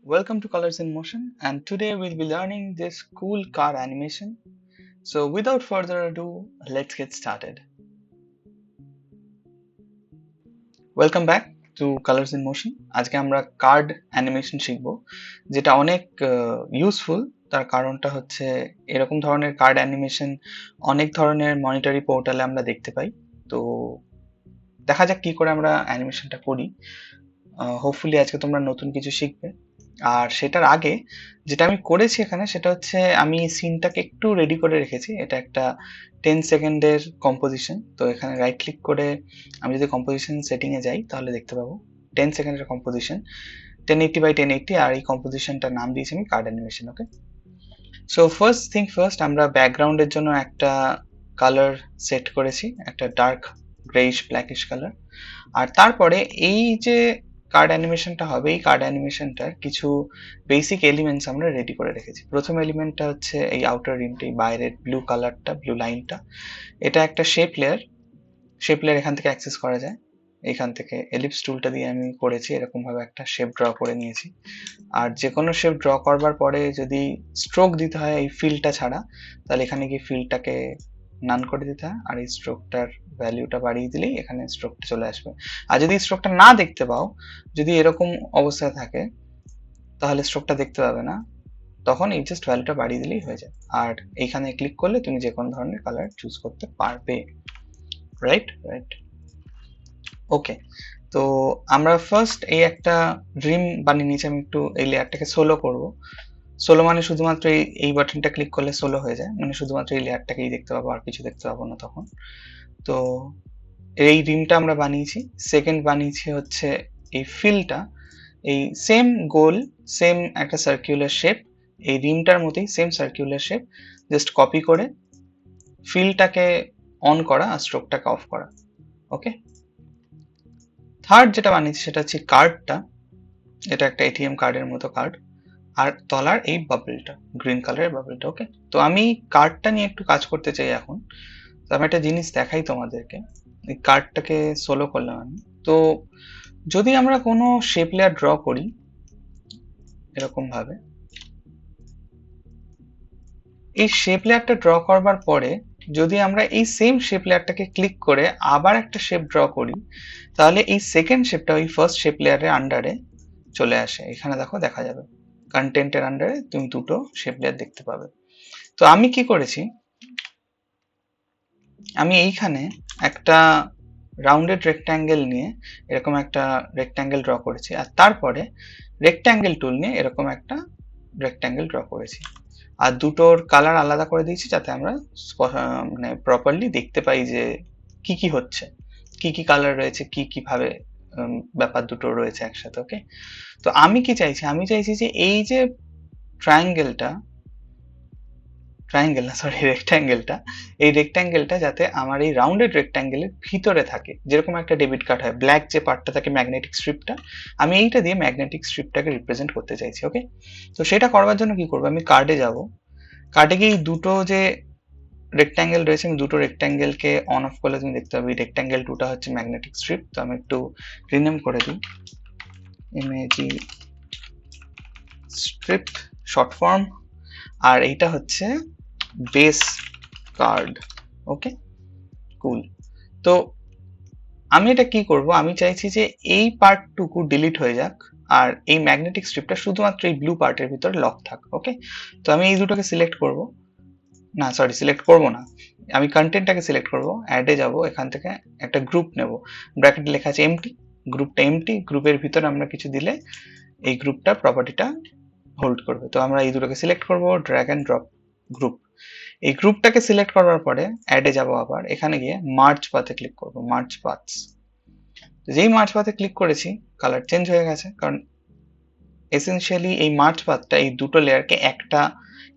Welcome to Colors in Motion, and today we'll be learning this cool car animation. So without further ado, let's get started. Welcome back to Colors in Motion. আজকে আমরা card animation শিখব, যেটা অনেক useful. তার কারণটা হচ্ছে এরকম ধরনের কার্ড অ্যানিমেশন অনেক ধরনের মনিটারি পোর্টালে আমরা দেখতে পাই। তো দেখা যাক কি করে আমরা অ্যানিমেশনটা করি। হোপফুলি আজকে তোমরা নতুন কিছু শিখবে। আর সেটার আগে যেটা আমি করেছি এখানে সেটা হচ্ছে আমি সিনটাকে একটু রেডি করে রেখেছি। এটা একটা 10 সেকেন্ডের কম্পোজিশন। তো এখানে রাইট ক্লিক করে আমি যদি কম্পোজিশন সেটিং এ যাই তাহলে দেখতে পাবো 10 সেকেন্ডের কম্পোজিশন 1080 বাই 1080। আর এই কম্পোজিশনটার নাম দিয়েছি আমি কার্ড অ্যানিমেশন। ওকে, সো ফার্স্ট থিং ফার্স্ট, আমরা ব্যাকগ্রাউন্ডের জন্য একটা কালার সেট করেছি, একটা ডার্ক গ্রেইশ ব্ল্যাকিশ কালার। আর তারপরে এই যে কার্ড অ্যানিমেশনটা হবে, এই কার্ড অ্যানিমেশনটার কিছু বেসিক এলিমেন্টস আমরা রেডি করে রেখেছি। প্রথম এলিমেন্টটা হচ্ছে এই আউটার রিমটা, এই বাইরের ব্লু কালারটা, ব্লু লাইনটা। এটা একটা শেপ লেয়ার। শেপ লেয়ার এখান থেকে অ্যাক্সেস করা যায়। এখান থেকে এলিপস টুলটা দিয়ে আমি করেছি, এরকম ভাবে একটা শেপ ড্র করে নিয়েছি। আর যে কোনো শেপ ড্র করবার পরে যদি স্ট্রোক দিতে হয় এই ফিলটা ছাড়া, তাহলে এখানে গিয়ে ফিলটাকে নান করে দিতে হয়, আর এই স্ট্রোকটার ভ্যালুটা বাড়িয়ে দিলেই এখানে স্ট্রোকটা চলে আসবে। আর যদি স্ট্রোকটা না দেখতে পাও, যদি এরকম অবস্থায় থাকে, তাহলে স্ট্রোকটা দেখতে পাবে না। তখন এই জাস্ট ভ্যালুটা বাড়িয়ে দিলেই হয়ে যায়। আর এইখানে ক্লিক করলে তুমি যে কোনো ধরনের কালার চুজ করতে পারবে। রাইট রাইট ওকে, তো আমরা ফার্স্ট এই একটা ড্রিম বানিয়ে নিয়েছি। আমি একটু এই লেয়ারটাকে সোলো করব। সোলো মানে শুধুমাত্র এই বাটনটা ক্লিক করলে সোলো হয়ে যায়, মানে শুধুমাত্র এই লেয়ারটাকেই দেখতে পাবো, আর কিছু দেখতে পাবো না তখন। তো এই রিমটা আমরা বানিয়েছি। সেকেন্ড বানিয়েছি হচ্ছে এই ফিলটা, এই সেম গোল, সেম একটা সার্কুলার শেপ, এই রিমটার মতোই same circular shape, just copy করে ফিলটাকে অন করা আর স্ট্রোকটাকে অফ করা। ওকে, থার্ড যেটা বানিয়েছি সেটা হচ্ছে কার্ডটা। এটা একটা এটিএম কার্ডের মতো কার্ড, আর তলার এই বাবলটা, গ্রিন কালারের বাবলটা। ওকে, তো আমি কার্ডটা নিয়ে একটু কাজ করতে চাই এখন। তো আমি একটা জিনিস দেখাই তোমাদেরকে। এই কার্ডটাকে সোলো করলাম আমি। তো যদি আমরা কোনো শেপ লেয়ার ড্র করি এরকম ভাবে, এই শেপ লেয়ারটা ড্র করবার পরে যদি আমরা এই সেম শেপ লেয়ারটাকে ক্লিক করে আবার একটা শেপ ড্র করি, তাহলে এই সেকেন্ড শেপটা ওই ফার্স্ট শেপ লেয়ারের আন্ডারে চলে আসে। এখানে দেখো, দেখা যাবে কন্টেন্টের আন্ডারে তুমি দুটো শেপ লেয়ার দেখতে পাবে। তো আমি কি করেছি, আমি এইখানে একটা রাউন্ডেড রেক্ট্যাঙ্গেল নিয়ে এরকম একটা রেক্ট্যাঙ্গেল ড্র করেছি, আর তারপরে রেক্ট্যাঙ্গেল টুল নিয়ে এরকম একটা রেক্ট্যাঙ্গেল ড্র করেছি। আর দুটোর কালার আলাদা করে দিয়েছি যাতে আমরা মানে প্রপারলি দেখতে পাই যে কি কি হচ্ছে, কি কি কালার রয়েছে, কি কি ভাবে ব্যাপার দুটো রয়েছে একসাথে। ওকে, তো আমি কি চাইছি, আমি চাইছি যে এই যে ট্রায়াঙ্গেলটা, ট্রায়াঙ্গেল না সরি রেক্ট্যাঙ্গেলটা, এই রেক্ট্যাঙ্গেলটা যাতে আমার এই রাউন্ডেড রেক্ট্যাঙ্গেলের ভিতরে থাকে। যেরকম একটা ডেবিট কার্ড হয়, ব্ল্যাক যে পার্টটা থাকে ম্যাগনেটিক স্ট্রিপটা, আমি এইটা দিয়ে ম্যাগনেটিক স্ট্রিপটাকে রিপ্রেজেন্ট করতে চাইছি। ওকে, তো সেটা করবার জন্য কি করবো, আমি কার্ডে যাব। কার্ডে গিয়ে এই দুটো যে রেক্ট্যাঙ্গেল রয়েছে, আমি দুটো রেক্ট্যাঙ্গেলকে অন অফ করলে তুমি দেখতে পাবে রেক্ট্যাঙ্গেল টুটা হচ্ছে ম্যাগনেটিক স্ট্রিপ। তো আমি একটু রিনেম করে দিই, এমএজি স্ট্রিপ শর্ট ফর্ম, আর এইটা হচ্ছে বেস কার্ড। ওকে, কুল। তো আমি এটা কি করব, আমি চাইছি যে এই পার্টটুকু ডিলিট হয়ে যাক, আর এই ম্যাগনেটিক স্ট্রিপটা শুধুমাত্র এই ব্লু পার্টের ভিতরে লক থাক। ওকে, তো আমি এই দুটোকে সিলেক্ট করব, না সরি সিলেক্ট করব না, আমি কন্টেন্টটাকে সিলেক্ট করব, অ্যাডে যাব, এখান থেকে একটা গ্রুপ নেব, ব্র্যাকেটে লেখা আছে এমটি, গ্রুপটা এমটি, গ্রুপের ভিতরে আমরা কিছু দিলে এই গ্রুপটা প্রপার্টিটা হোল্ড করবে। তো আমরা এই দুটোকে সিলেক্ট করব, ড্র্যাগ অ্যান্ড ড্রপ গ্রুপ। এই গ্রুপটাকে সিলেক্ট করার পরে অ্যাডে যাব, আবার এখানে গিয়ে মার্জ পাথে ক্লিক করব, মার্জ পাথস। যেই মার্জ পাথে ক্লিক করেছি কালার চেঞ্জ হয়ে গেছে, কারণ এসেনশিয়ালি এই মার্জ পাথটা এই দুটো লেয়ারকে একটা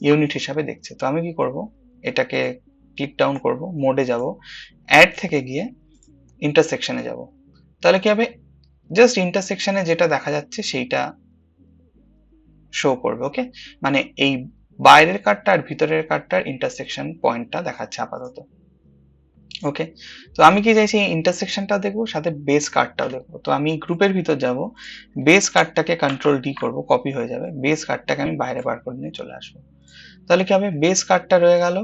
ইউনিট হিসাবে দেখছে। তো আমি কি করব, এটাকে ক্লিক ডাউন করব, মোডে যাব, অ্যাড থেকে গিয়ে ইন্টারসেকশনে যাব। তাহলে কি হবে, জাস্ট ইন্টারসেকশনে যেটা দেখা যাচ্ছে সেইটা শো করবে। ওকে, মানে এই বাইরের কার্ডটা আর ভিতরের কার্ডটার ইন্টারসেকশন পয়েন্টটা দেখাচ্ছে আপাতত। ওকে, তো আমি কি চাইছি ইন্টারসেকশনটা দেখবো, সাথে বেস কার্ডটাও দেখবো। তো আমি গ্রুপের ভিতর যাব, বেস কার্ডটাকে কন্ট্রোল ডি করবো, কপি হয়ে যাবে, বেস কার্ডটাকে আমি বাইরে বার করে নিয়ে চলে আসবো। তাহলে কি হবে, বেস কার্ডটা রয়ে গেল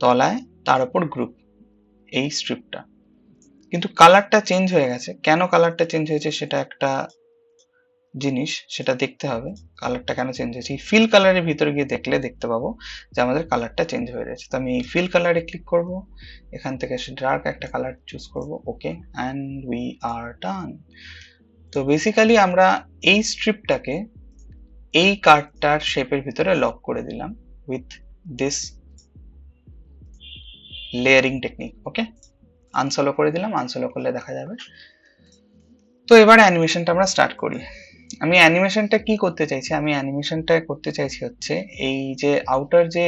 তলায়, তার উপর গ্রুপ, এই স্ট্রিপটা। কিন্তু কালারটা চেঞ্জ হয়ে গেছে, কেন কালারটা চেঞ্জ হয়েছে সেটা একটা জিনিস, সেটা দেখতে হবে কালারটা কেন চেঞ্জ হয়েছে। এই ফিল কালারের ভিতরে গিয়ে দেখলে দেখতে পাবো যে আমাদের কালারটা চেঞ্জ হয়ে গেছে। তো আমি এই ফিল কালারে ক্লিক করব, এখান থেকে এসে ডার্ক একটা কালার চুজ করব, ওকে, অ্যান্ড উই আর ডান। তো বেসিক্যালি আমরা এই স্ট্রিপটাকে এই কার্ডটার শেপের ভিতরে লক করে দিলাম উইথ দিস লেয়ারিং টেকনিক। ওকে, আনসলো করে দিলাম, আনসলো করলে দেখা যাবে। তো এবার অ্যানিমেশনটা আমরা স্টার্ট করি। আমি অ্যানিমেশনটা কি করতে চাইছি, আমি অ্যানিমেশনটা করতে চাইছি হচ্ছে এই যে আউটার যে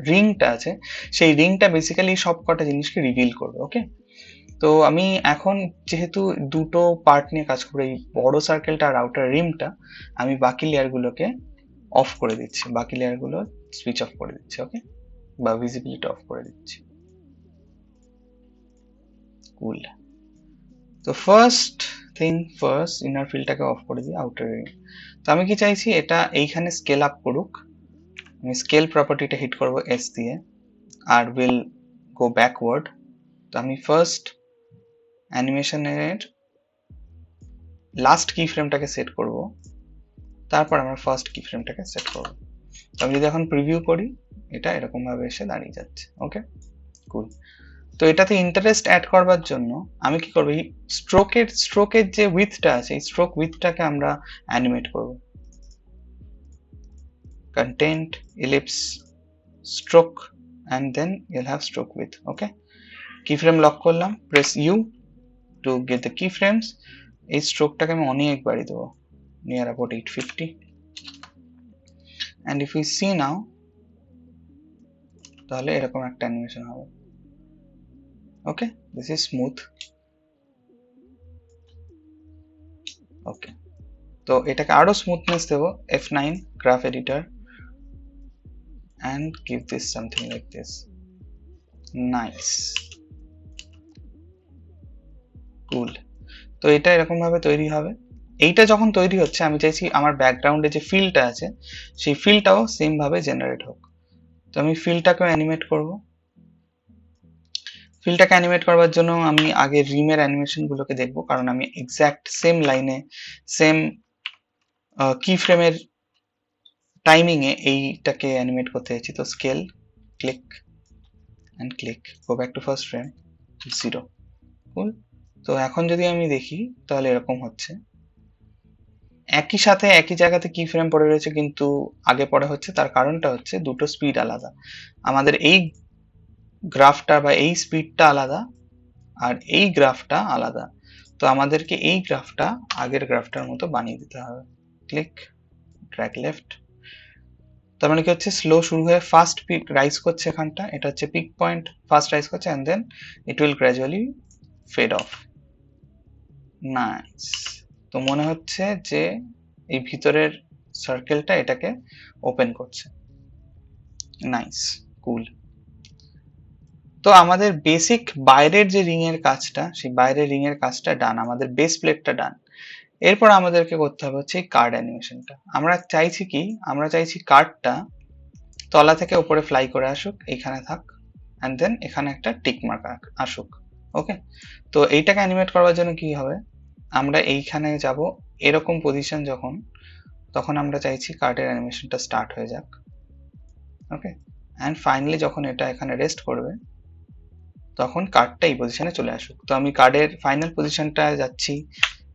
রিংটা আছে, সেই রিংটা বেসিক্যালি সব কটা জিনিসকে রিভিল করবে। ওকে, তো আমি এখন যেহেতু দুটো পার্ট নিয়ে কাজ করবো, এই বড় সার্কেলটা আর আউটার রিমটা, আমি বাকি লেয়ারগুলোকে অফ করে দিচ্ছি, বাকি লেয়ারগুলো সুইচ অফ করে দিচ্ছি। ওকে, বা ভিজিবিলিটি অফ করে দিচ্ছি। কুল। তো ফার্স্ট থিং ফার্স্ট, ইনার ফিল্ডটাকে অফ করে দিই, আউটার রিং। তো আমি কি চাইছি, এটা এইখানে স্কেল আপ করুক। আমি স্কেল প্রপার্টিটা হিট করব এস দিয়ে, আর উইল গো ব্যাকওয়ার্ড। তো আমি ফার্স্ট অ্যানিমেশনের লাস্ট কি ফ্রেমটাকে সেট করব, তারপর আমরা ফার্স্ট কি ফ্রেমটাকে সেট করব। তো আমি যদি এখন প্রিভিউ করি, এটা এরকম ভাবে এসে দাঁড়িয়ে যাচ্ছে। ওকে, কুল। তো এটাতে ইন্টারেস্ট অ্যাড করবার জন্য আমি কি করব, এই স্ট্রোকের যে উইথটা আছে, এই স্ট্রোক উইথটাকে আমরা অ্যানিমেট করব। Content ellipse stroke and then you'll have stroke width. Okay, keyframe lock করলাম, press U to get the keyframes. এই স্ট্রোকটাকে আমি অনেক বাড়িয়ে দেবো, near about 850, and if we see now, তাহলে এরকম একটা অ্যানিমেশন হবে। ওকে, this is smooth. ওকে, তো এটাকে আরো স্মুথনেস দেবো, F9 graph editor, and give this something like this. Nice, cool. তো এটা এরকম ভাবে তৈরি হবে। এইটা যখন তৈরি হচ্ছে, আমি চাইছি আমার ব্যাকগ্রাউন্ডে যে ফিলটা আছে, সেই ফিলটাও সেম ভাবে জেনারেট হোক। তো আমি ফিলটাকে অ্যানিমেট করব। ফিলটাকে অ্যানিমেট করবার জন্য আমি আগে রিমের অ্যানিমেশন গুলোকে দেখবো, কারণ আমি এক্স্যাক্ট সেম লাইনে সেম কি ফ্রেমের টাইমিং এ এইটাকে অ্যানিমেট করতে চাইছি। তো scale, click and click, go back to first frame, 0। কুল। তো এখন যদি আমি দেখি, তাহলে এরকম হচ্ছে, একই সাথে একই জায়গাতে কি ফ্রেম পড়ে রয়েছে, কিন্তু আগে পড়ে হচ্ছে। তার কারণটা হচ্ছে দুটো স্পিড আলাদা, আমাদের এই গ্রাফটা বা এই স্পিডটা আলাদা, আর এই গ্রাফটা আলাদা। তো আমাদেরকে এই গ্রাফটা আগের গ্রাফটার মতো বানিয়ে দিতে হবে। Click, drag left. তার মানে কি হচ্ছে, স্লো শুরু হয়ে ফাস্ট পিক রাইজ করছে এখানটা, এটা হচ্ছে পিক পয়েন্ট, ফাস্ট রাইজ করছে, and then it will gradually fade off. Nice. তো মনে হচ্ছে যে এই ভিতরের সার্কেলটা এটাকে ওপেন করছে। নাইস, কুল। তো আমাদের বেসিক বাইরের যে রিং এর কাজটা, সেই বাইরের রিং এর কাজটা ডান, আমাদের বেস প্লেটটা ডান। এরপর আমাদেরকে করতে হবে হচ্ছে এই কার্ড অ্যানিমেশনটা। আমরা চাইছি কি, আমরা চাইছি কার্ডটা তলা থেকে উপরে ফ্লাই করে আসুক, এইখানে থাক, অ্যান্ড দেন এখানে একটা টিক মার্ক আসুক। ওকে, তো এইটাকে অ্যানিমেট করার জন্য কি হবে, আমরা এইখানে যাব, এরকম পজিশন যখন, তখন আমরা চাইছি কার্ডের অ্যানিমেশনটা স্টার্ট হয়ে যাক। ওকে, অ্যান্ড ফাইনালি যখন এটা এখানে রেস্ট করবে, তখন কার্ডটা এই পজিশনে চলে আসুক। তো আমি কার্ডের ফাইনাল পজিশনটা যাচ্ছি,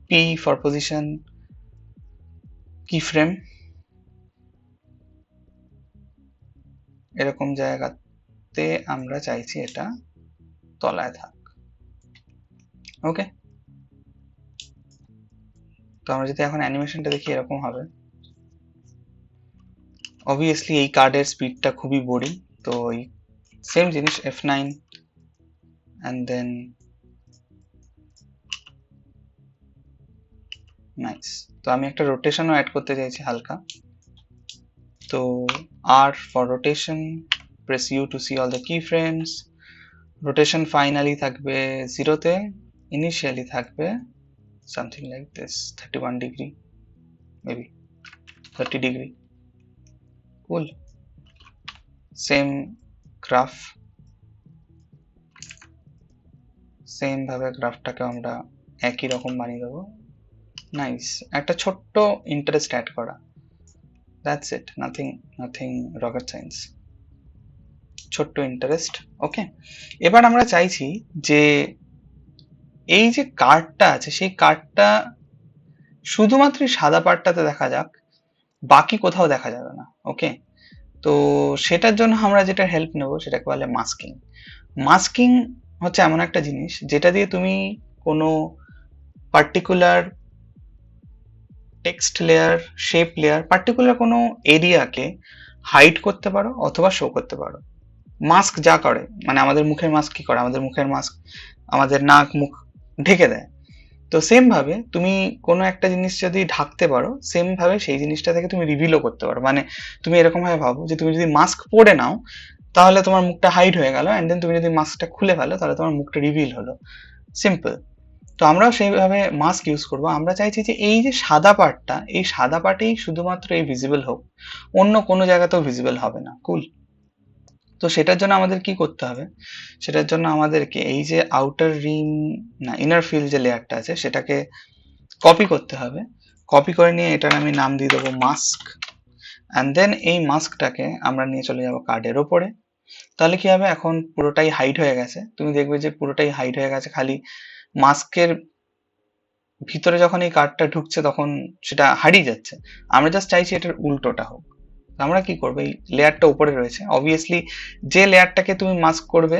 পি ফর পজিশন কি ফ্রেম, এরকম জায়গাতে আমরা চাইছি এটা তলায় থাক। ওকে, তো আমরা যদি এখন অ্যানিমেশনটা দেখি, এরকম হবে। অবভিয়াসলি এই কার্ডের স্পিডটা খুবই বোরিং, তো এই সেম জিনিস F9 and then নাইস। তো আমি একটা রোটেশনও অ্যাড করতে চাইছি হালকা, তো R for rotation, press U to see all the keyframes, rotation finally থাকবে 0-তে, ইনিশিয়ালি থাকবে something like this 31 degree, maybe 30 degree. Cool. Same graph, same ভাবে গ্রাফটাকে আমরা একই রকম বানিয়ে দেবো। নাইস, একটা ছোট্ট ইন্টারেস্ট অ্যাড করা, that's it, nothing rocket science, ছোট্ট ইন্টারেস্ট। ওকে, এবার আমরা চাইছি যে এই যে কার্ডটা আছে সেই কার্ডটা শুধুমাত্র সাদা পার্টটাতে দেখা যাক, বাকি কোথাও দেখা যাবে না। ওকে, তো সেটার জন্য আমরা যেটা হেল্প নেব সেটাকে বলে মাস্কিং। মাস্কিং হচ্ছে এমন একটা জিনিস যেটা দিয়ে তুমি কোনো particular text layer, shape layer, particular কোনো এরিয়াকে হাইড করতে পারো অথবা শো করতে পারো। মাস্ক যা করে, মানে আমাদের মুখের মাস্ক কি করে, আমাদের মুখের মাস্ক আমাদের নাক মুখ ঢেকে দেয়। তো সেম ভাবে তুমি কোনো একটা জিনিস যদি ঢাকতে পারো, সেম ভাবে সেই জিনিসটা থেকে তুমি রিভিলও করতে পারো। মানে তুমি এরকম ভাবে ভাবো যে তুমি যদি মাস্ক পরে নাও তাহলে তোমার মুখটা হাইড হয়ে গেল, অ্যান্ড দেন তুমি যদি মাস্কটা খুলে ফেলো তাহলে তোমার মুখটা রিভিল হলো। সিম্পল। তো আমরাও সেইভাবে মাস্ক ইউজ করব। আমরা চাইছি যে এই যে সাদা পার্টটা, এই সাদা পার্টেই শুধুমাত্র এই ভিজিবল হোক, অন্য কোনো জায়গাতেও ভিজিবল হবে না। কুল। তো সেটার জন্য আমাদের কি করতে হবে, সেটার জন্য আমাদেরকে এই যে আউটার রিম না ইনার ফিল যে লেয়ারটা আছে সেটাকে কপি করতে হবে। কপি করে নিয়ে এটার আমি নাম দিয়ে দেবো মাস্ক, অ্যান্ড দেন এই মাস্কটাকে আমরা নিয়ে চলে যাব কার্ডের ওপরে। তাহলে কি হবে, এখন পুরোটাই হাইড হয়ে গেছে, তুমি দেখবে যে পুরোটাই হাইড হয়ে গেছে, খালি মাস্কের ভিতরে যখন এই কার্ডটা ঢুকছে তখন সেটা হারিয়ে যাচ্ছে। আমরা জাস্ট চাইছি এটার উল্টোটা হোক। আমরা কি করবো, এই লেয়ারটা উপরে রয়েছে, অবভিয়াসলি যে লেয়ারটাকে তুমি মাস্ক করবে,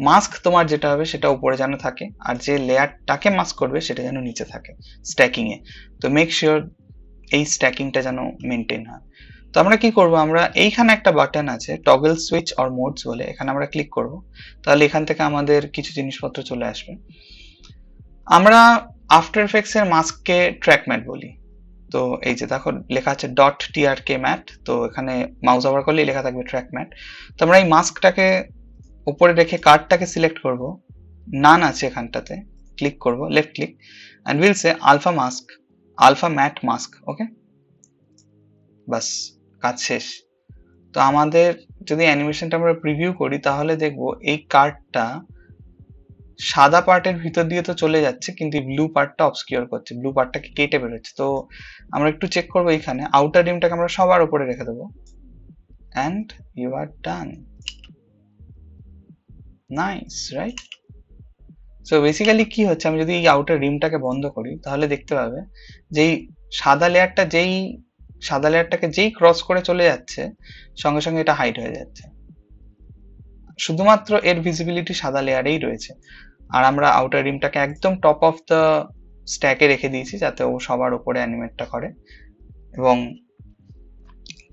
মাস্ক তোমার যেটা হবে সেটা উপরে যেন থাকে, আর যে লেয়ারটাকে মাস্ক করবে সেটা যেন নিচে থাকে স্ট্যাকিং এ। তো মেক শিওর এই স্ট্যাকিংটা যেন মেনটেন হয়। তো আমরা কি করব, আমরা এইখানে একটা বাটন আছে টগল সুইচ অর মোডস বলে, এখানে আমরা ক্লিক করব। তাহলে এখান থেকে আমাদের কিছু জিনিসপত্র চলে আসবে। আমরা আফটার এফেক্টস এর মাস্ককে ট্র্যাক ম্যাট বলি। তো এই যে দেখো লেখা আছে ডট টিআরকে ম্যাট, তো এখানে মাউস ওভার করলেই লেখা থাকবে ট্র্যাক ম্যাট। তো আমরা এই মাস্কটাকে উপরে রেখে কার্ডটাকে সিলেক্ট করব, নান আছে এখানটাতে, ক্লিক করব, left click, and we'll say alpha mask, alpha matte mask. Okay, বাস, কাজ শেষ। তো আমাদের যদি অ্যানিমেশনটা আমরা প্রিভিউ করি তাহলে দেখবো এই কার্ডটা সাদা পার্টের ভিতর দিয়ে তো চলে যাচ্ছে, কিন্তু ব্লু পার্টটা অবস্কিওর করছে, ব্লু পার্টটাকে কেটে বেরোচ্ছে। তো আমরা একটু চেক করবো, এখানে আউটার রিমটাকে আমরা সবার উপরে রেখে দেবো, and you are done. Nice, right? So basically কি হচ্ছে, আমি যদি এই আউটার রিমটাকে বন্ধ করি তাহলে দেখতে পাবে যেই সাদা লেয়ারটাকে যেই ক্রস করে চলে যাচ্ছে সঙ্গে সঙ্গে এটা হাইড হয়ে যাচ্ছে, শুধুমাত্র এর ভিজিবিলিটি সাদা লেয়ারেই রয়েছে। আর আমরা আউটার রিমটাকে একদম টপ অফ দ্য স্ট্যাকে রেখে দিয়েছি যাতে ও সবার উপরে অ্যানিমেটটা করে, এবং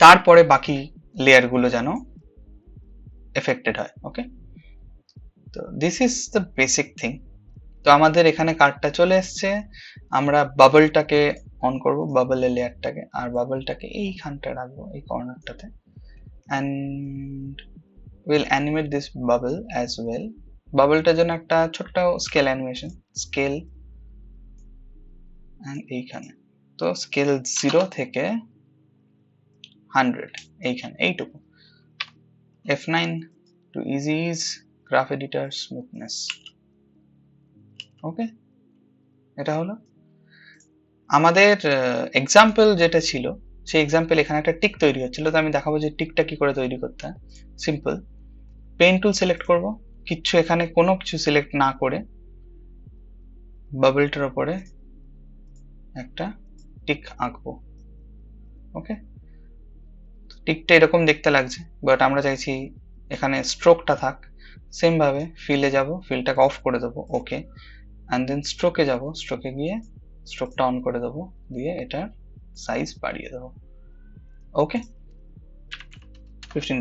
তারপরে বাকি লেয়ারগুলো যেন এফেক্টেড হয়। ওকে, তো this is the basic thing. তো আমাদের এখানে কার্ডটা চলে এসছে, আমরা বাবলটাকে অন করব, বাবলের লেয়ারটাকে, আর বাবলটাকে এইখানটা রাখবো, এই কর্নারটাতে, and we'll animate this bubble as well. বাবলটার জন্য একটা ছোট্ট স্কেল অ্যানিমেশন, স্কেল, অ্যান্ড এইখানে তো স্কেল 0 থেকে 100, এইখানে এইটুকু, F9 to ease graph editor smoothness। ওকে, এটা হলো আমাদের এক্সাম্পল যেটা ছিল, সেই এক্সাম্পল এখানে একটা টিক তৈরি হচ্ছিল। তো আমি দেখাবো যে টিকটা কি করে তৈরি করতে হয়। সিম্পল, পেন টুল সিলেক্ট করব, কিচ্ছু এখানে কোনো কিছু সিলেক্ট না করে বাবলটার উপরে একটা টিক আঁকবো। ওকে, টিকটা এরকম দেখতে লাগছে, বাট আমরা চাইছি এখানে স্ট্রোকটা থাক। সেম ভাবে ফিলে যাব, ফিলটাকে অফ করে দেবো, ওকে, অ্যান্ড দেন স্ট্রোকে যাব, স্ট্রোকে গিয়ে স্ট্রোকটা অন করে দেবো, দিয়ে এটার সাইজ বাড়িয়ে দেবো। ওকে, 15,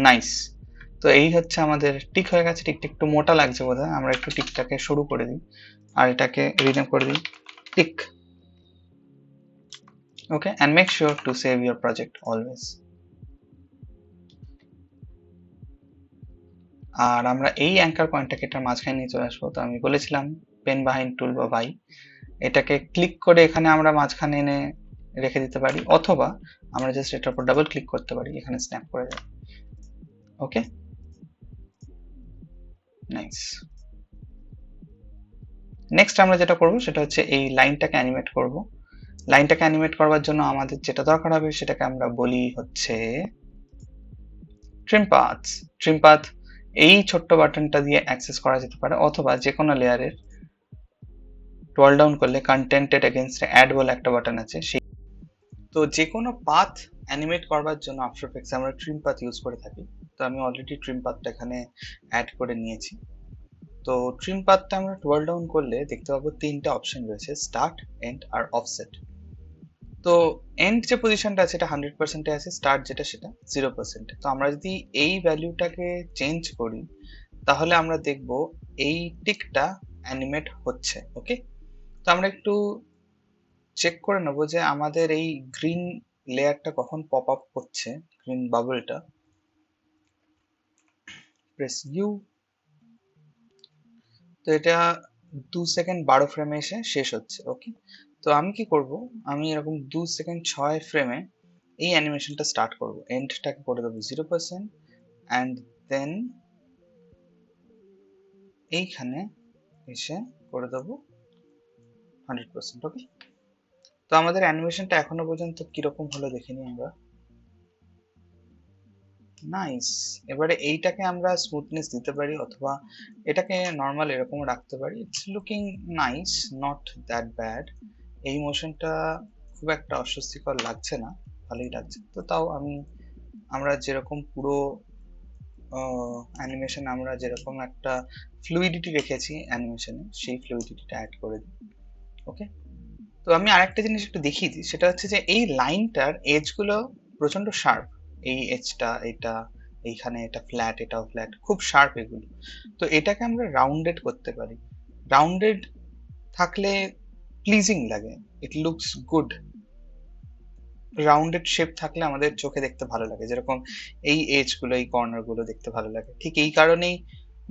নাইস। তো এই হচ্ছে আমাদের টিক হয়ে গেছে। টিকটা একটু মোটা লাগছে বোধহয়, আমরা একটু টিকটাকে সরু করে দিই আর এটাকে রিনেম করে দিই tick. Okay, and make sure to save your project always. আর আমরা এই অ্যাঙ্কার পয়েন্টটাকে এটার মাঝখানে নিয়ে চলে আসবো। তো আমি বলেছিলাম পেন বাহিন্ড টুল বা বাই, এটাকে ক্লিক করে এখানে আমরা মাঝখানে এনে রেখে দিতে পারি, অথবা আমরা জাস্ট এটার উপর ডাবল ক্লিক করতে পারি, এখানে স্ন্যাপ করে যাবে। ওকে, নাইস। নেক্সট আমরা যেটা করব সেটা হচ্ছে এই লাইনটাকে অ্যানিমেট করব। লাইনটাকে অ্যানিমেট করবার জন্য আমাদের যেটা দরকার হবে সেটাকে আমরা বলি হচ্ছে ট্রিম পাথস। ট্রিম পাথ এই ছোট্ট বাটনটা দিয়ে অ্যাক্সেস করা যেতে পারে, অথবা যে কোনো লেয়ারের স্ক্রল ডাউন করলে কন্টেন্টেড এগেইনস্টে অ্যাড বলে একটা বাটন আছে, সেই তো যে কোনো পাথ অ্যানিমেট করবার জন্য আফটার এফেক্টস আমরা ট্রিম পাথ ইউজ করে থাকি। তো আমি অলরেডি ট্রিম পাথটা এখানে অ্যাড করে নিয়েছি। তো ট্রিম পাথটা আমরা স্ক্রল ডাউন করলে দেখতে পাবো তিনটা অপশন রয়েছে, স্টার্ট, এন্ড আর অফসেট। তো এন্ড যে পজিশনটা আছে এটা 100% আছে, স্টার্ট যেটা সেটা 0%। তো আমরা যদি এই ভ্যালুটাকে চেঞ্জ করি তাহলে আমরা দেখব এই টিকটা অ্যানিমেট হচ্ছে। ওকে, তো আমরা একটু চেক করে নেব যে আমাদের এই গ্রিন লেয়ারটা কখন পপ আপ করছে, গ্রিন বাবলটা। Press U. তো এটা 2 সেকেন্ড 12 ফ্রেমে এসে শেষ হচ্ছে। ওকে, তো আমি কি করব, আমি এরকম 2 সেকেন্ড 6 ফ্রেমে এই অ্যানিমেশনটা স্টার্ট করব। এন্ডটাকে করে দেবো 0% অ্যান্ড দেন এইখানে এসে করে দেবো 100%। ওকে, তো আমাদের অ্যানিমেশনটা এখনো পর্যন্ত কিরকম হলো দেখে নিই আমরা। নাইস। এবারে এইটাকে আমরা স্মুথনেস দিতে পারি, অথবা এটাকে নর্মাল এরকম রাখতে পারি। It's looking nice, not that bad. এই মোশনটা খুব একটা অস্বস্তিকর লাগছে না, ভালোই লাগছে। তো তাও আমরা যেরকম পুরো অ্যানিমেশন আমরা যেরকম একটা ফ্লুইডিটি রেখেছি অ্যানিমেশনে, সেই ফ্লুইডিটিটা অ্যাড করে দিই। ওকে, তো আমি আরেকটা জিনিস একটু দেখিয়ে দিই, সেটা হচ্ছে যে এই লাইনটার এজগুলো প্রচন্ড শার্প। এই এজটা, এটা এইখানে এটা ফ্ল্যাট, এটাও ফ্ল্যাট, খুব শার্প এগুলো। তো এটাকে আমরা রাউন্ডেড করতে পারি। রাউন্ডেড থাকলে প্লিজিং লাগে, it looks good. Rounded shape থাকলে আমাদের চোখে দেখতে ভালো লাগে, যেরকম এই এজ গুলো, এই কর্নার গুলো দেখতে ভালো লাগে। ঠিক এই কারণেই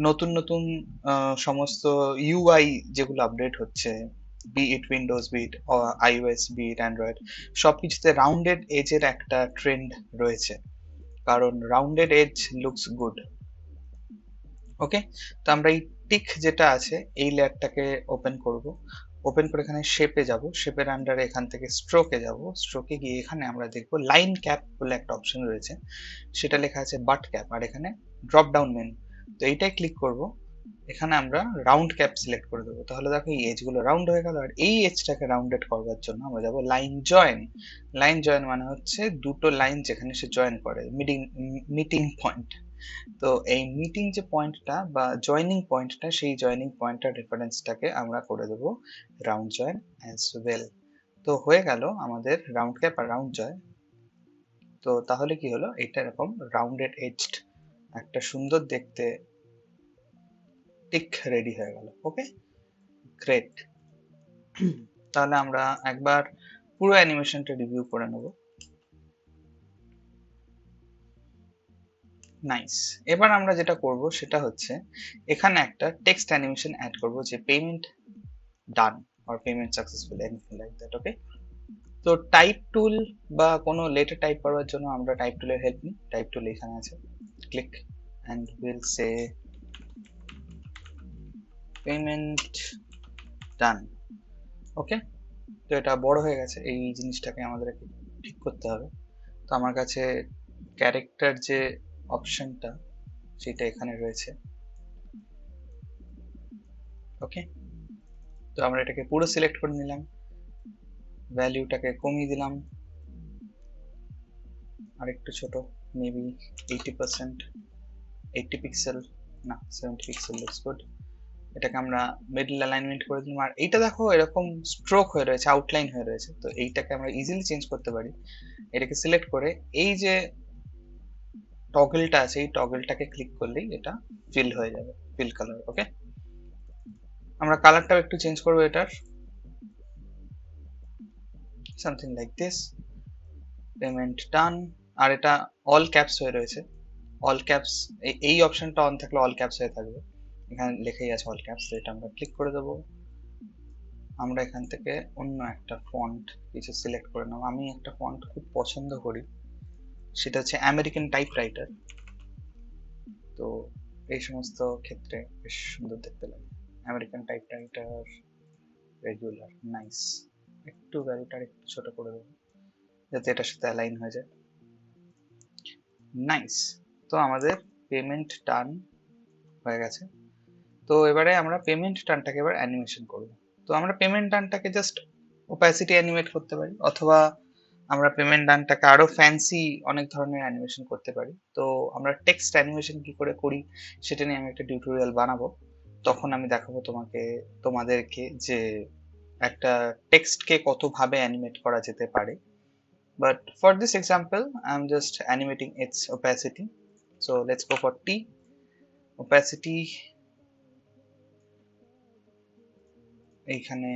নতুন নতুন সমস্ত ইউআই যেগুলো আপডেট হচ্ছে, বি ইট উইন্ডোজ, বি ইট আইওএস, বি ইট অ্যান্ড্রয়েড, সবকিছুতে রাউন্ডেড এজের একটা ট্রেন্ড রয়েছে, কারণ রাউন্ডেড এজ লুকস গুড। ওকে, তো আমরা এই টিক যেটা আছে এই লেয়ারটাকে ওপেন করব। ওপেন করে এখানে শেপে যাব, শেপের আন্ডারে এখান থেকে স্ট্রোকে যাব। স্ট্রোকে গিয়ে এখানে আমরা দেখবো লাইন ক্যাপ বলে একটা অপশন রয়েছে, সেটা লেখা আছে বাট ক্যাপ, আর এখানে ড্রপ ডাউন মেনু। তো এইটাই ক্লিক করব। এখানে আমরা রাউন্ড ক্যাপ সিলেক্ট করে দেবো। তাহলে দেখো এই এজ গুলো রাউন্ড হয়ে গেল। আর এই এজটাকে রাউন্ডেড করবার জন্য আমরা যাব লাইন জয়েন। লাইন জয়েন মানে হচ্ছে দুটো লাইন যেখানে সে জয়েন করে, মিটিং পয়েন্ট। তো এই মিটিং যে পয়েন্টটা বা জয়নিং পয়েন্টটা, সেই জয়নিং পয়েন্টটার রেফারেন্সটাকে আমরা করে দেবো রাউন্ড জয়েন অ্যাজ ওয়েল। তো হয়ে গেল আমাদের রাউন্ড ক্যাপ আর রাউন্ড জয়েন। তো তাহলে কি হলো, এটা এরকম রাউন্ডেড এজড একটা সুন্দর দেখতে টিক রেডি হয়ে গেল। ওকে, গ্রেট। তাহলে আমরা একবার পুরো অ্যানিমেশনটা রিভিউ করে নেব। নাইস। এবার আমরা যেটা করব সেটা হচ্ছে এখানে একটা টেক্সট অ্যানিমেশন অ্যাড করব, যে payment done or payment successful, anything like that. Okay, তো টাইপ টুল বা কোনো লেটার টাইপ করার জন্য আমরা টাইপ টুলের হেল্প নিই। টাইপ টুল এখানে আছে, click and we'll say payment done. ওকে, তো এটা বড় হয়ে গেছে, এই জিনিসটাকে আমাদের ঠিক করতে হবে। তো আমার কাছে ক্যারেক্টার যে অপশনটা সেটা এখানে রয়েছে। ওকে, তো আমরা এটাকে পুরো সিলেক্ট করে নিলাম, ভ্যালুটাকে কমিয়ে দিলাম আর একটু ছোট, মেবি 80%, 80 পিক্সেল না 70 পিক্সেল লুকস গুড। এটাকে আমরা মিডল অ্যালাইনমেন্ট করে দিলাম। আর এইটা দেখো এরকম স্ট্রোক হয়ে রয়েছে, আউটলাইন হয়ে রয়েছে। তো এইটাকে আমরা ইজিলি চেঞ্জ করতে পারি। এটাকে সিলেক্ট করে এই যে টগলটা আছে, এই টগলটাকে ক্লিক করলেই এটা ফিল হয়ে যাবে, ফিল কালার। ওকে, আমরা কালারটাও একটু চেঞ্জ করবো এটার, something like this, payment done. আর এটা অল ক্যাপস হয়ে রয়েছে, অল ক্যাপস, এই অপশনটা অন থাকলে অল ক্যাপস হয়ে থাকবে, এখানে লেখাই আছে অল ক্যাপস, এটা আমরা ক্লিক করে দেবো। আমরা এখান থেকে অন্য একটা ফন্ট কিছু সিলেক্ট করে নেব। আমি একটা ফন্ট খুব পছন্দ করি, সেটা হচ্ছে আমেরিকান টাইপরাইটার। তো এই সমস্ত ক্ষেত্রে বেশ সুন্দর দেখতে লাগে আমেরিকান টাইপরাইটার রেগুলার, নাইস। একটু ভ্যালুটা একটু ছোট করে দেবো যাতে এটার সাথে অ্যালাইন হয়ে যায়, নাইস। তো আমাদের পেমেন্ট টার্ন হয়ে গেছে। তো এবারে আমরা পেমেন্ট টার্নটাকে এবার অ্যানিমেশন করব। তো আমরা পেমেন্ট টার্নটাকে জাস্ট ওপাসিটি অ্যানিমেট করতে পারি, অথবা আমরা পেমেন্ট ডানটাকে আরো ফ্যান্সি অনেক ধরনের অ্যানিমেশন করতে পারি। তো আমরা টেক্সট অ্যানিমেশন কি করে করি সেটা নিয়ে আমি একটা টিউটোরিয়াল বানাবো, তখন আমি দেখাবো তোমাদেরকে যে একটা টেক্সটকে কতভাবে অ্যানিমেট করা যেতে পারে। But for this example I am just animating its opacity. So let's go for T opacity. এইখানে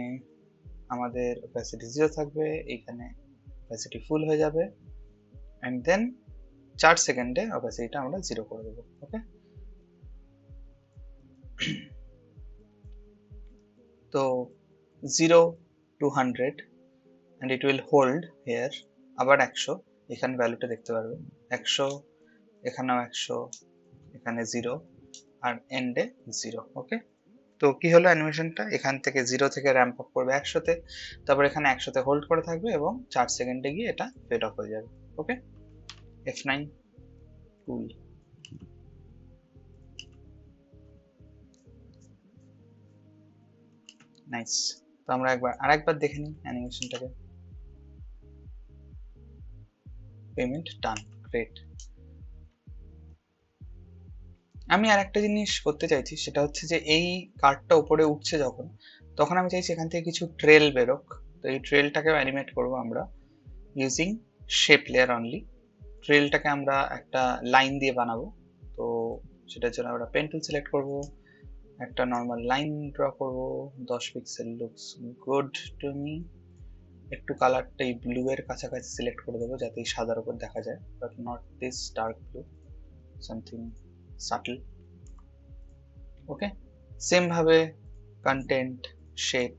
আমাদের ওপাসিটি 0 থাকবে, এইখানে ওপাসিটি ফুল হয়ে যাবে, এন্ড দেন 4 সেকেন্ডে অপাসিটিটা আমরা 0 করে দেবো। ওকে, তো 0 to 100 and it will hold here, আবার 100, এখানে ভ্যালুটা দেখতে পারবে 100, এখানেও 100, এখানে 0 আর এন্ডে 0। ওকে, তো কি হলো অ্যানিমেশনটা, এখান থেকে 0 থেকে র্যাম্প আপ করবে 100 তে, তারপর এখানে 100 তে হোল্ড করে থাকবে এবং 4 সেকেন্ডে গিয়ে এটা ফেড অফ হয়ে যাবে। ওকে, F9 টুল। নাইস। তো আমরা আরেকবার দেখে নিই অ্যানিমেশনটাকে। পেমেন্ট ডান, গ্রেট। আমি আর একটা জিনিস করতে চাইছি, সেটা হচ্ছে যে এই কার্ডটা উপরে উঠছে যখন, তখন আমি চাইছি এখান থেকে কিছু ট্রেল বেরোক। তো এই ট্রেলটাকেও অ্যানিমেট করব আমরা ইউজিং শেপ লেয়ার অনলি। ট্রেলটাকে আমরা একটা লাইন দিয়ে বানাবো। তো সেটার জন্য আমরা পেন টুল সিলেক্ট করব, একটা নর্মাল লাইন ড্র করব, 10 pixel looks good to me. একটু কালারটা এই ব্লু এর কাছাকাছি সিলেক্ট করে দেবো যাতে এই সাদার উপর দেখা যায়, but not this dark blue, something subtle. Okay, same ভাবে কন্টেন্ট, শেপ,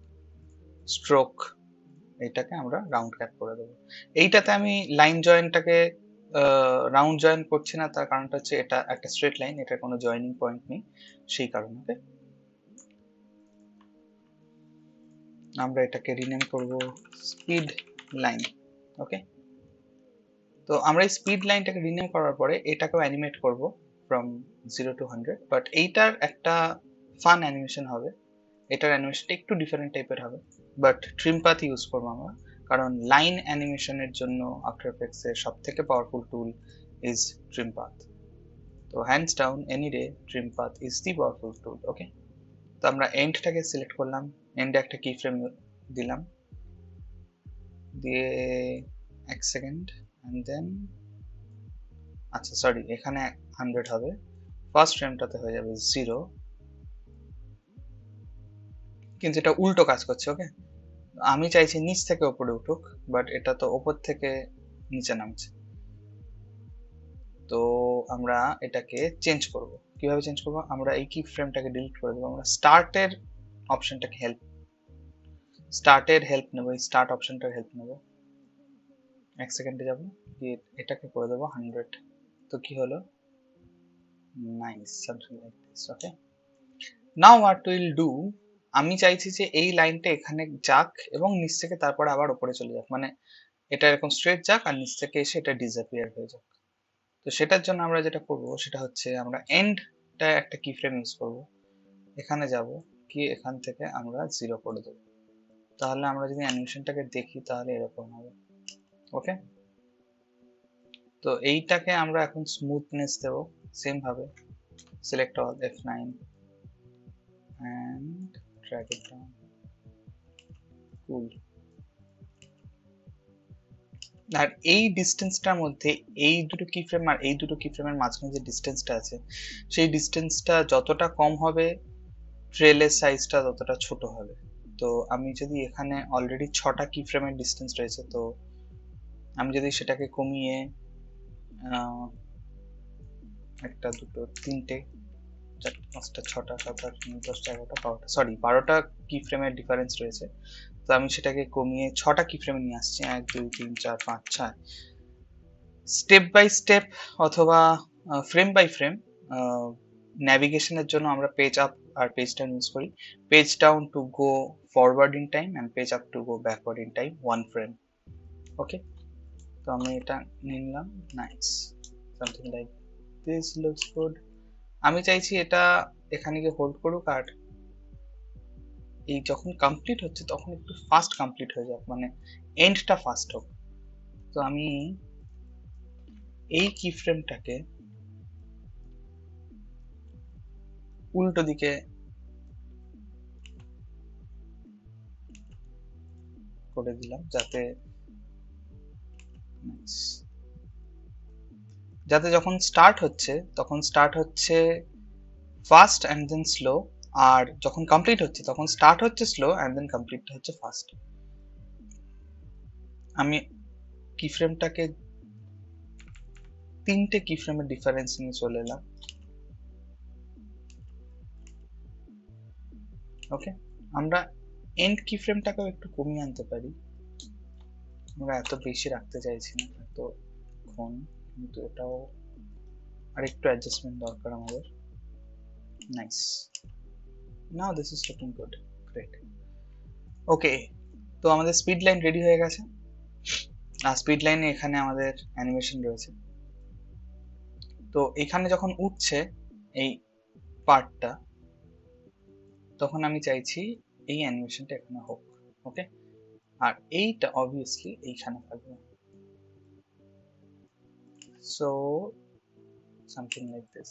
স্ট্রোক, এটাকে আমরা রাউন্ড ক্যাপ করে দেবো। এইটাতে আমি লাইন জয়েন্টটাকে রাউন্ড জয়েন করছি না, তার কারণটা হচ্ছে এটা একটা স্ট্রেট লাইন, এটার কোনো জয়েনিং পয়েন্ট নেই, সেই কারণে। ওকে, আমরা এটাকে রিনেম করব স্পিড লাইন। ওকে, তো আমরা এই স্পিড লাইনটাকে রিনেম করার পরে এটাকেও অ্যানিমেট করব ফ্রম 0 to 100, বাট এইটার একটা ফান অ্যানিমেশন হবে, এটার অ্যানিমেশনটা একটু ডিফারেন্ট টাইপের হবে, বাট ট্রিম পাথ ইউজ করবো আমরা, কারণ লাইন অ্যানিমেশনের জন্য আফটার এফেক্টস এর সব থেকে powerful tool is trim path. তো hands down any day trim path is the powerful tool. Okay, তো আমরা এন্ডটাকে সিলেক্ট করলাম, এন্ডে একটা কি ফ্রেম দিলাম, দিয়ে 1 সেকেন্ড, এন্ড দেন আচ্ছা সরি, এখানে 100 হবে, ফার্স্ট ফ্রেমটাতে হয়ে যাবে 0, কিন্তু এটা উল্টো কাজ করছে। ওকে, আমি চাইছি নিচ থেকে উপরে উঠুক, বাট এটা তো ওপর থেকে নিচে নামছে। তো আমরা এটাকে চেঞ্জ করব, কিভাবে চেঞ্জ করব, আমরা এই কি ফ্রেমটাকে ডিলিট করে দেবো, আমরা স্টার্টের অপশনটাকে হেল্প নেব, এই স্টার্ট অপশনটার হেল্প নেব, 1 সেকেন্ডে যাব, দিয়ে এটাকে করে দেবো 100। তো কি হলো, nice, something like this. Okay, now what will do, আমি চাইছি যে এই লাইনটা এখানে যাক এবং নিচ থেকে তারপরে আবার উপরে চলে যাক, মানে এটা এরকম স্ট্রেট যাক আর নিচ থেকে এসে এটা ডিসঅ্যাপিয়ার হয়ে যাক। তো সেটার জন্য আমরা যেটা করব সেটা হচ্ছে আমরা এন্ডটা একটা কি ফ্রেম ইউজ করব, এখানে যাব, কি এখান থেকে আমরা 0 করে দেবো, তাহলে আমরা যদি অ্যানিমেশনটাকে দেখি তাহলে এরকম হবে। ওকে, তো এইটাকে আমরা এখন স্মুথনেস দেব, সেম ভাবে select all, F9 and drag it down, cool। আর এই ডিস্টেন্সটার মধ্যে এই দুটো কি ফ্রেম আর এই দুটো কি ফ্রেমের মাঝখানে যে ডিস্টেন্সটা আছে, সেই ডিস্টেন্সটা যতটা কম হবে ট্রেলের সাইজটা ততটা ছোট হবে। তো আমি যদি এখানে অলরেডি 6টা কি ফ্রেমের ডিস্টেন্স রয়েছে, তো আমি যদি সেটাকে কমিয়ে একটা, দুটো, তিনটে, চারটে, পাঁচটা, ছটা, সাত, আট, নয়, 10টা, 11টা, 12টা, সরি 12টা কি ফ্রেমের ডিফারেন্স রয়েছে। তো আমি সেটাকে কমিয়ে 6টা কি ফ্রেমে নিয়ে আসছি। 1, 2, 3, 4, 5, 6। স্টেপ বাই স্টেপ অথবা ফ্রেম বাই ফ্রেম ন্যাভিগেশনের জন্য আমরা পেজ আপ আর পেজ ডাউন ইউজ করি। Page down to go forward in time and page up to go backward in time, 1 frame. Okay, তো আমি এটা নিলাম। Nice, something like this looks good. আমি চাইছি এটা এখানে গিয়ে হোল্ড করুক, আর এই যখন কমপ্লিট হচ্ছে তখন একটু ফাস্ট কমপ্লিট হয়ে যাক, মানে এন্ডটা ফাস্ট হোক। তো আমি এই কি ফ্রেমটাকে উল্টো দিকে করে দিলাম, যাতে যখন স্টার্ট হচ্ছে তখন স্টার্ট হচ্ছে ফাস্ট অ্যান্ড দেন স্লো, আর যখন কমপ্লিট হচ্ছে তখন স্টার্ট হচ্ছে স্লো অ্যান্ড দেন কমপ্লিট হচ্ছে ফাস্ট। আমি কি ফ্রেমটাকে 3টে কি ফ্রেমের ডিফারেন্স নিয়ে চলে এলাম। ওকে, আমরা এন্ড কি ফ্রেমটাকেও একটু কমিয়ে আনতে পারি, আমরা এত বেশি রাখতে চাইছি না এতক্ষণ, কিন্তু এটাও আর একটু অ্যাডজাস্টমেন্ট দরকার আমাদের। Nice, now this is looking good, great. Okay, তো আমাদের স্পিড লাইন রেডি হয়ে গেছে, আর স্পিড লাইনে এখানে আমাদের অ্যানিমেশন রয়েছে। তো এখানে যখন উঠছে এই পার্টটা, তখন আমি চাইছি এই অ্যানিমেশনটা এখানে হোক। ওকে, আর এইটা অবভিয়াসলি এইখানে থাকবে। So something like this,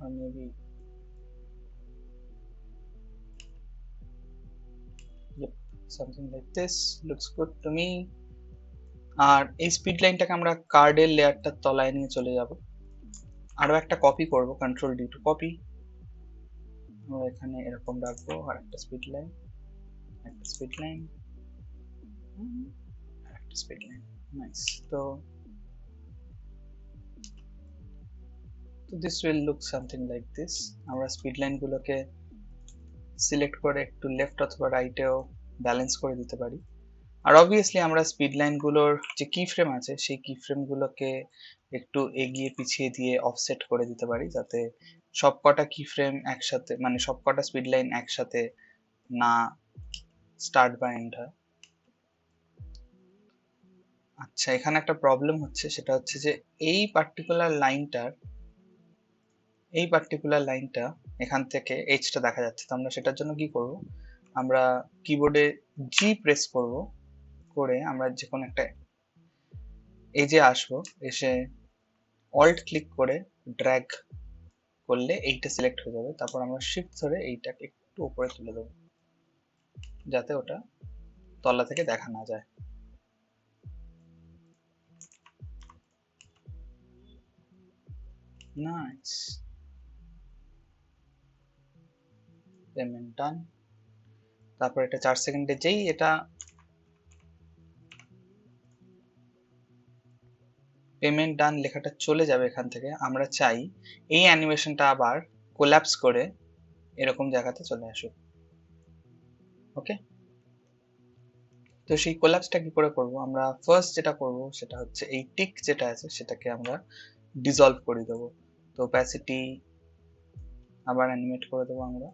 or maybe yep, something like this looks good to me. আর এই স্পিড লাইনটাকে আমরা কার্ডের লেয়ারটার তলায় নিয়ে চলে যাব। আরো একটা কপি করব, কন্ট্রোল ডি টু কপি। আমরা এখানে এরকম রাখবো, আর একটা স্পিড লাইন, একটা স্পিড লাইন, একটা স্পিড লাইন। নাইস, তো this will look something like this. আমরা স্পিড লাইনগুলোকে সিলেক্ট করে একটু লেফট অথবা রাইটেও ব্যালেন্স করে দিতে পারি। আর অবভিয়াসলি আমরা স্পিড লাইনগুলোর যে কি ফ্রেম আছে সেই কি ফ্রেমগুলোকে একটু এগিয়ে পিছিয়ে দিয়ে অফসেট করে দিতে পারি, যাতে সবকটা কি ফ্রেম একসাথে, মানে সবকটা স্পিড লাইন একসাথে না স্টার্ট বা এন্ড হয়। আচ্ছা, এখানে একটা প্রবলেম হচ্ছে, সেটা হচ্ছে যে এই পার্টিকুলার লাইনটা এখান থেকে এইচটা দেখা যাচ্ছে। তো আমরা সেটার জন্য কি করব, আমরা কিবোর্ডে জি প্রেস করব, করে আমরা যে কোনো একটা এজে আসবো, এসে অল্ট ক্লিক করে ড্র্যাগ করলে এইটা সিলেক্ট হয়ে যাবে। তারপর আমরা শিফট ধরে এইটাকে একটু উপরে তুলে দেবো, যাতে ওটা তলা থেকে দেখা না যায়। নাইস, পেমেন্ট ডান। তারপর এটা 4 সেকেন্ডে যেই এটা পেমেন্ট ডান লেখাটা চলে যাবে এখান থেকে, আমরা চাই এই অ্যানিমেশনটা আবার কোল্যাপস করে এরকম জায়গাতে চলে আসুক। ওকে, তো সেই কোল্যাপসটা কি করে করব, আমরা ফার্স্ট যেটা করব সেটা হচ্ছে এই টিক যেটা আছে সেটাকে আমরা ডিসলভ করে দেবো। তো অ্যাপাসিটি আবার অ্যানিমেট করে দেবো আমরা।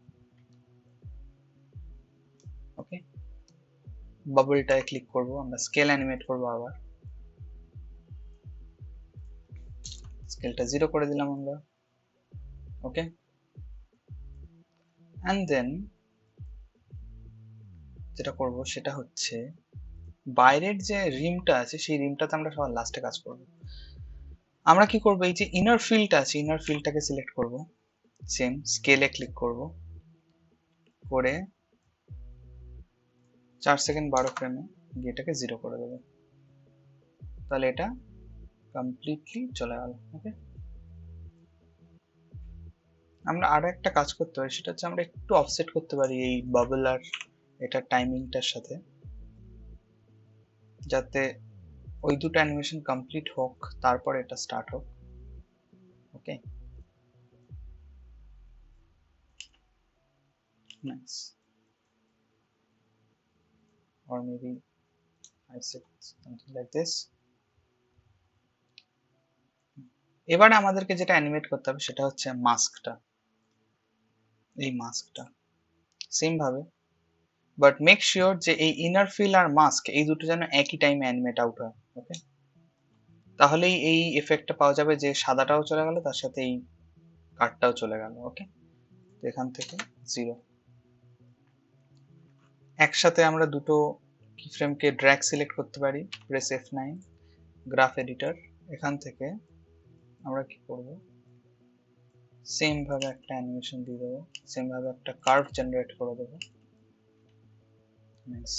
ওকে, বাবলটায় ক্লিক করব, আমরা স্কেল অ্যানিমেট করব, আবার স্কেলটা 0 করে দিলাম আমরা। ওকে, অ্যান্ড দেন যেটা করব সেটা হচ্ছে বাইরের যে রিমটা আছে সেই রিমটাতে আমরা সবার লাস্টে কাজ করব। আমরা কি করব, এই যে ইনার ফিল্ডটা আছে ইনার ফিল্ডটাকে সিলেক্ট করব, সেম স্কেলে ক্লিক করব, করে 4 সেকেন্ড 12 ফ্রেমে গিয়ে এটাকে 0 করে দেবো। তাহলে এটা কমপ্লিটলি চলে গেল। ওকে, আমরা আরো একটা কাজ করতে পারি, সেটা হচ্ছে আমরা একটু অফসেট করতে পারি এই বাবল আর এটা টাইমিংটার সাথে, যাতে ওই দুটো অ্যানিমেশন কমপ্লিট হোক, তারপর এটা স্টার্ট হোক। ওকে, nice. or maybe 5 6 something like this. এবারে আমাদেরকে যেটা অ্যানিমেট করতে হবে সেটা হচ্ছে মাস্কটা, এই মাস্কটা সেম ভাবে, বাট মেক শিওর যে এই ইনার ফিল আর মাস্ক এই দুটো যেন একই টাইমে অ্যানিমেট আউট হয়। ওকে, তাহলেই এই এফেক্টটা পাওয়া যাবে যে সাদাটাও চলে গেল, তার সাথে এই কার্ডটাও চলে গেল। ওকে, তো এখান থেকে 0 একসাথে আমরা দুটো কি ফ্রেমকে ড্র্যাগ সিলেক্ট করতে পারি। Press F9, graph editor. এখান থেকে আমরা কি করব, সেম ভাবে একটা অ্যানিমেশন দিয়ে দেবো, সেম ভাবে একটা কার্ভ জেনারেট করে দেবো। নাইস।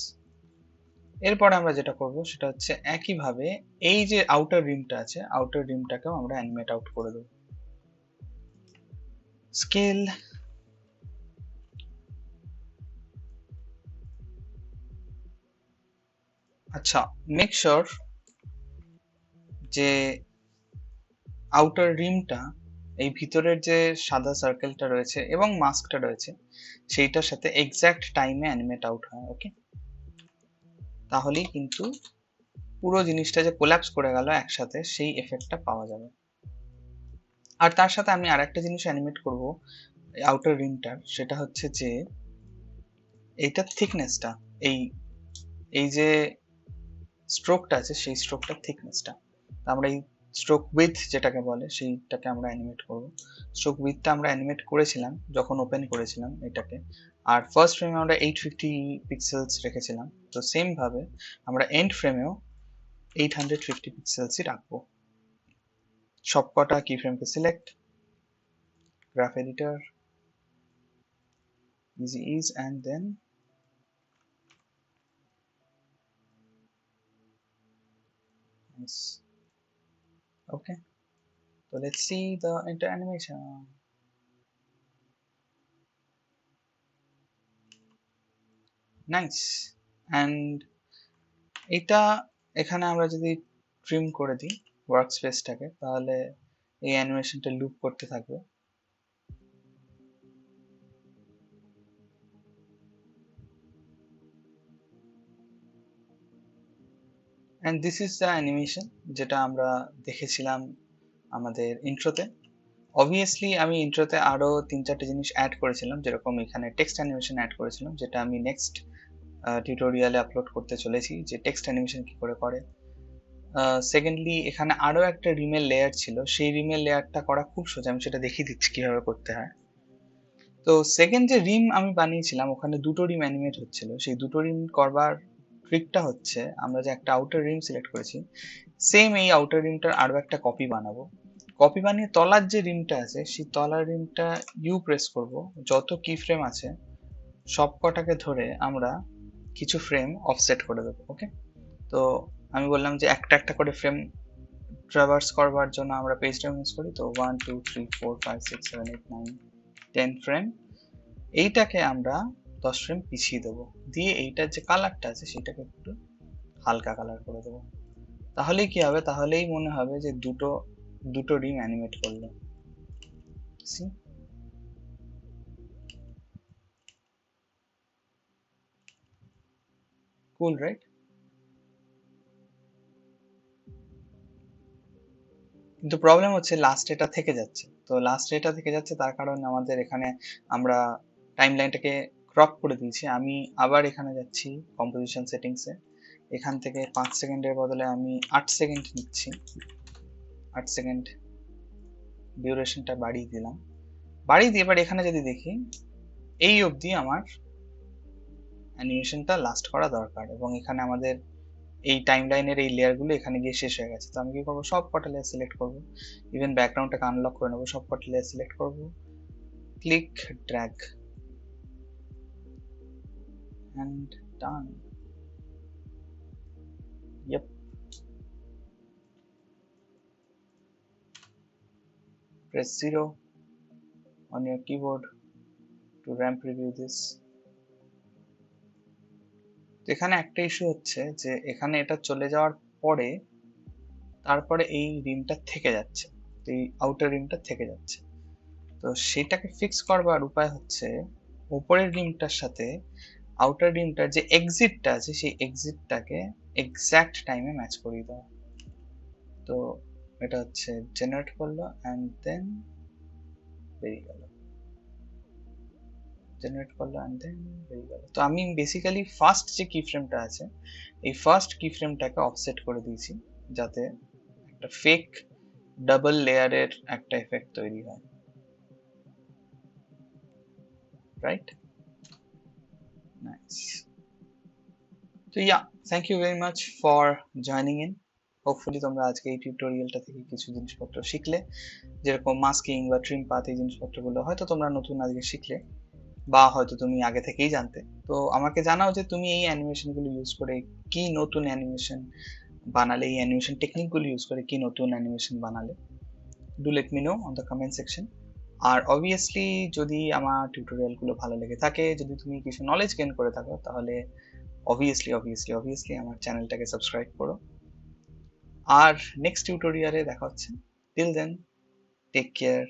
এরপরে আমরা যেটা করব সেটা হচ্ছে একইভাবে এই যে আউটার রিমটা আছে, আউটার রিমটাকেও আমরা অ্যানিমেট আউট করে দেবো। স্কেল, আচ্ছা মেক শিওর যে আউটার রিমটা এই ভিতরের যে সাদা সার্কেলটা রয়েছে এবং মাস্কটা রয়েছে সেইটার সাথে এক্স্যাক্ট টাইমে অ্যানিমেট আউট হয়। ওকে, তাহলেই কিন্তু পুরো জিনিসটা যে কোল্যাপস করে গেল একসাথে সেই এফেক্টটা পাওয়া যাবে। আর তার সাথে আমি আরেকটা জিনিস অ্যানিমেট করব আউটার রিমটার, সেটা হচ্ছে যে এইটার থিকনেসটা, এই এই যে স্ট্রোকটা আছে সেই স্ট্রোকটার থিকনেসটা, আমরা এই স্ট্রোক উইথ যেটাকে বলে সেইটাকে আমরা অ্যানিমেট করব। স্ট্রোক উইথটা আমরা অ্যানিমেট করেছিলাম যখন ওপেন করেছিলাম এটাকে, আর ফার্স্ট ফ্রেমে আমরা 850 পিক্সেলস রেখেছিলাম, তো সেম ভাবে আমরা এন্ড ফ্রেমেও 850 পিক্সেলসই রাখবো। সবকটা কি ফ্রেমকে select, graph editor, easy ease, and then nice. Okay, so let's see the enter animation. Nice. And এটা এখানে আমরা যদি ট্রিম করে দিই ওয়ার্ক স্পেসটাকে, তাহলে এই অ্যানিমেশনটা লুপ করতে থাকবে। And this is the animation যেটা আমরা দেখেছিলাম আমাদের ইন্ট্রোতে। অবভিয়াসলি আমি ইন্ট্রোতে আরো 3-4টে জিনিস অ্যাড করেছিলাম, যেরকম এখানে টেক্সট অ্যানিমেশন অ্যাড করেছিলাম, যেটা আমি নেক্সট টিউটোরিয়ালে আপলোড করতে চলেছি যে টেক্সট অ্যানিমেশন কি করে করে। সেকেন্ডলি এখানে আরো একটা রিমের লেয়ার ছিল, সেই রিমের লেয়ারটা করা খুব সোজা, আমি সেটা দেখিয়ে দিচ্ছি কিভাবে করতে হয়। তো সেকেন্ড যে রিম আমি বানিয়েছিলাম ওখানে দুটো রিম অ্যানিমেট হচ্ছিল, সেই দুটো রিম করবার ট্রিকটা হচ্ছে আমরা যে একটা আউটার রিম সিলেক্ট করেছি সেম এই আউটার রিমটার আরো একটা কপি বানাবো। কপি বানিয়ে তলার যে রিমটা আছে সেই তলার রিমটা ইউ প্রেস করব, যত কি ফ্রেম আছে সব কটাকে ধরে আমরা কিছু ফ্রেম অফসেট করে দেবো। ওকে, তো আমি বললাম যে একটা একটা করে ফ্রেম ট্রাভার্স করবার জন্য আমরা পেজ টাইম ইউজ করি, তো 1 2 3 4 5 6 7 8 9 10 ফ্রেম, এইটাকে আমরা 10 ফ্রেম পিছিয়ে দেবো, দিয়ে এইটার যে কালারটা আছে সেটাকে একটু হালকা কালার করে দেবো। তাহলেই কি হবে, তাহলেই মনে হবে যে দুটো দুটো রিম অ্যানিমেট করলো। সি, কুল রাইট? কিন্তু প্রবলেম হচ্ছে লাস্ট এটা থেকে যাচ্ছে, তো লাস্ট এটা থেকে যাচ্ছে তার কারণে আমাদের এখানে আমরা টাইম লাইনটাকে ক্রপ করে দিয়েছি। আমি আবার এখানে যাচ্ছি কম্পোজিশন সেটিংসে, এখান থেকে 5 সেকেন্ডের বদলে আমি 8 সেকেন্ড নিচ্ছি, 8 সেকেন্ড ডিউরেশনটা বাড়িয়ে দিলাম। বাড়িয়ে দিয়ে এবার এখানে যদি দেখি এই অবধি আমার অ্যানিমেশনটা লাস্ট করা দরকার, এবং এখানে আমাদের এই টাইম লাইনের এই লেয়ারগুলো এখানে গিয়ে শেষ হয়ে গেছে। তো আমি কি করবো, সব কটা লেয়ার সিলেক্ট করবো, ইভেন ব্যাকগ্রাউন্ডটাকে আনলক করে নেবো, সব কটা লেয়ার সিলেক্ট করবো, click drag and done. Yep. Press 0 on your keyboard to ramp preview this. তো এখানে একটা ইস্যু হচ্ছে যে এখানে এটা চলে যাওয়ার পরে তারপরে এই রিমটা থেকে যাচ্ছে, এই আউটার রিমটা থেকে যাচ্ছে। তো সেটাকে ফিক্স করবার উপায় হচ্ছে উপরের রিমটার সাথে আউটার রিমটার যে এক্সিটটা আছে সেই এক্সিটটাকে এক্স্যাক্ট টাইমে ম্যাচ করিয়ে দেওয়া। তো এটা হচ্ছে জেনারেট করলো অ্যান্ড দেন বেরিয়ে গেল, জেনারেট করলো অ্যান্ড দেন বেরিয়ে গেল। তো আমি বেসিক্যালি ফার্স্ট যে কি ফ্রেমটা আছে এই ফার্স্ট কি ফ্রেমটাকে অফসেট করে দিয়েছি যাতে একটা ফেক ডাবল লেয়ারের একটা এফেক্ট তৈরি হয়, রাইট? নাইস। তো yeah, thank you very much for joining in. Hopefully তোমরা আজকে এই টিউটোরিয়ালটা থেকে কিছু জিনিসপত্র শিখলে, যেরকম মাস্কিং বা ট্রিম পাথ এই জিনিসপত্রগুলো হয়তো তোমরা নতুন আজকে শিখলে, বা হয়তো তুমি আগে থেকেই জানতে। তো আমাকে জানাও যে তুমি এই অ্যানিমেশনগুলো ইউজ করে কি নতুন অ্যানিমেশন বানালে, এই অ্যানিমেশন টেকনিকগুলো ইউজ করে কি নতুন অ্যানিমেশন বানালে। Do let me know on the comment section. আর অবভিয়াসলি যদি আমার টিউটোরিয়ালগুলো ভালো লেগে থাকে, যদি তুমি কিছু নলেজ গেইন করে থাকো, তাহলে অবভিয়াসলি আমার চ্যানেলটাকে সাবস্ক্রাইব করো। আর নেক্সট টিউটোরিয়ালে দেখা হচ্ছে। Till then, take care.